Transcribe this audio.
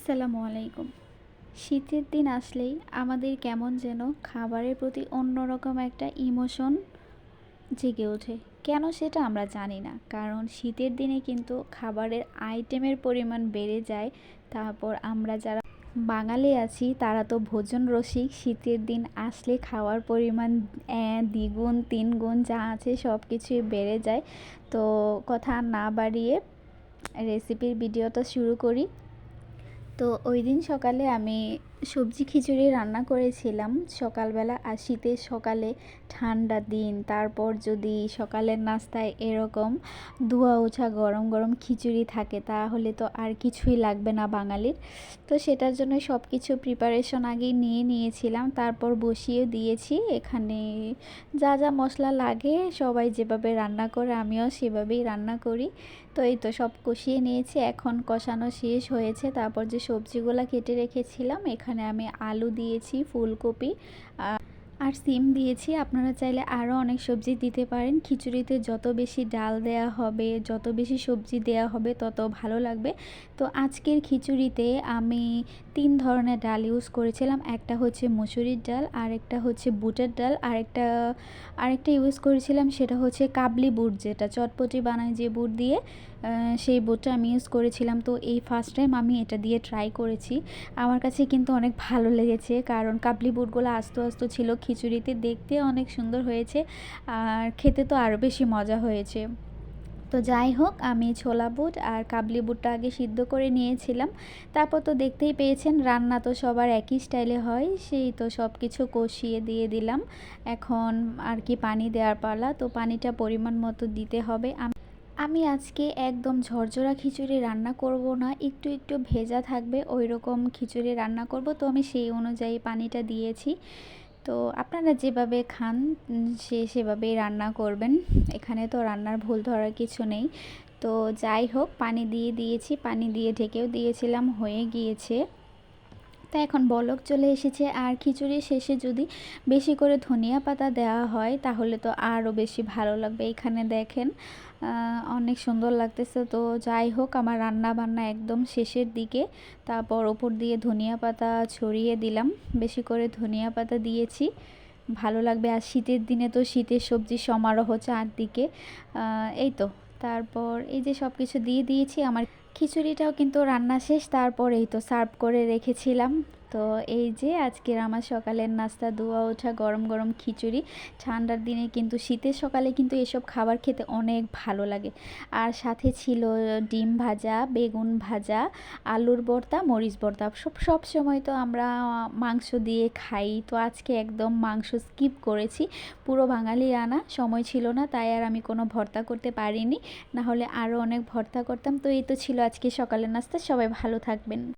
আসসালামু আলাইকুম। শীতের দিন আসলেই আমাদের কেমন যেন খাবারের প্রতি অন্যরকম একটা ইমোশন জেগে ওঠে। কেন সেটা আমরা জানি না। কারণ শীতের দিনে কিন্তু খাবারের আইটেমের পরিমাণ বেড়ে যায়। তারপর আমরা যারা বাঙালি আছি তারা তো ভোজন রসিক। শীতের দিন আসলে খাওয়ার পরিমাণ দ্বিগুণ তিনগুণ যা আছে সব কিছুই বেড়ে যায়। তো কথা না বাড়িয়ে রেসিপির ভিডিওটা শুরু করি। তো ওই দিন সকালে আমি সবজি খিচুড়ি রান্না করেছিলাম সকালবেলা। আর শীতের সকালে ঠান্ডা দিন, তারপর যদি সকালের নাস্তায় এরকম ধোয়া ওঠা গরম গরম খিচুড়ি থাকে তাহলে তো আর কিছুই লাগবে না বাঙালির। তো সেটার জন্য সব কিছু প্রিপারেশন আগেই নিয়ে নিয়েছিলাম, তারপর বসিয়ে দিয়েছি। এখানে যা যা মশলা লাগে সবাই যেভাবে রান্না করে আমিও সেভাবেই রান্না করি। তো এই তো সব কষিয়ে নিয়েছি, এখন কষানো শেষ হয়েছে। তারপর যে সবজিগুলো কেটে রেখেছিলাম, এখানে আমি আলু দিয়েছি, ফুলকপি আর সিম দিয়েছি। আপনারা চাইলে আরও অনেক সবজি দিতে পারেন। খিচুড়িতে যত বেশি ডাল দেয়া হবে, যত বেশি সবজি দেয়া হবে তত ভালো লাগবে। তো আজকের খিচুড়িতে আমি 3 ধরনের ডাল ইউজ করেছিলাম। একটা হচ্ছে মুসুরির ডাল, আরেকটা হচ্ছে বুটের ডাল, আরেকটা ইউজ করেছিলাম সেটা হচ্ছে কাবলি বুট, যেটা চটপটি বানায় যে বুট দিয়ে, সেই বুটটা আমি ইউজ করেছিলাম। তো এই ফার্স্ট টাইম আমি এটা দিয়ে ট্রাই করেছি। আমার কাছে কিন্তু অনেক ভালো লেগেছে, কারণ কাবলি বুটগুলো আস্ত আস্ত ছিল, খিচুড়িতে দেখতে অনেক সুন্দর হয়েছে আর খেতে তো আরও বেশি মজা হয়েছে। তো যাই হোক, আমি ছোলা বুট আর কাবলি বুটটা আগে সিদ্ধ করে নিয়েছিলাম। তারপর তো দেখতেই পেয়েছেন রান্না তো সবার একই স্টাইলে হয়, সেই তো সব কিছু কষিয়ে দিয়ে দিলাম। এখন আর কি পানি দেওয়ার পালা। তো পানিটা পরিমাণ মতো দিতে হবে। আমি আজকে একদম ঝরঝরা খিচুড়ি রান্না করব না, একটু একটু ভেজা থাকবে ওই রকম খিচুড়ি রান্না করব। তো আমি সেই অনুযায়ী পানিটা দিয়েছি। তো আপনারা যেভাবে খান সেভাবেই রান্না করবেন। এখানে তো রান্নার ভুল ধরার কিছু নেই। তো যাই হোক, পানি দিয়ে দিয়েছি, পানি দিয়ে ঢেকেও দিয়েছিলাম, হয়ে গিয়েছে। তা এখন বলক চলে এসেছে। আর খিচুড়ির শেষে যদি বেশি করে ধনিয়া পাতা দেওয়া হয় তাহলে তো আরও বেশি ভালো লাগবে। এখানে দেখেন অনেক সুন্দর লাগতেছে। তো যাই হোক, আমার রান্না বান্না একদম শেষের দিকে। তারপর ওপর দিয়ে ধনিয়া পাতা ছড়িয়ে দিলাম, বেশি করে ধনিয়া পাতা দিয়েছি, ভালো লাগবে। আর শীতের দিনে তো শীতের সবজি সমারোহ চারদিকে। এই তো, তারপর এই যে সব কিছু দিয়ে দিয়েছি। আমার খিচুড়িটাও কিন্তু রান্না শেষ। তারপর এই তো সার্ভ করে রেখেছিলাম। তো এই যে আজকের আমার সকালের নাস্তা, ধোয়া ওঠা গরম গরম খিচুড়ি। ঠান্ডার দিনে কিন্তু শীতের সকালে কিন্তু এসব খাবার খেতে অনেক ভালো লাগে। আর সাথে ছিল ডিম ভাজা, বেগুন ভাজা, আলুর ভর্তা, মরিচ ভর্তা। সব সময় তো আমরা মাংস দিয়ে খাই, তো আজকে একদম মাংস স্কিপ করেছি। পুরো বাঙালি আনা, সময় ছিল না, তাই আর আমি কোনো ভর্তা করতে পারিনি, না হলে আরও অনেক ভর্তা করতাম। তো এই তো ছিল আজকে সকালের নাস্তা। সবাই ভালো থাকবেন।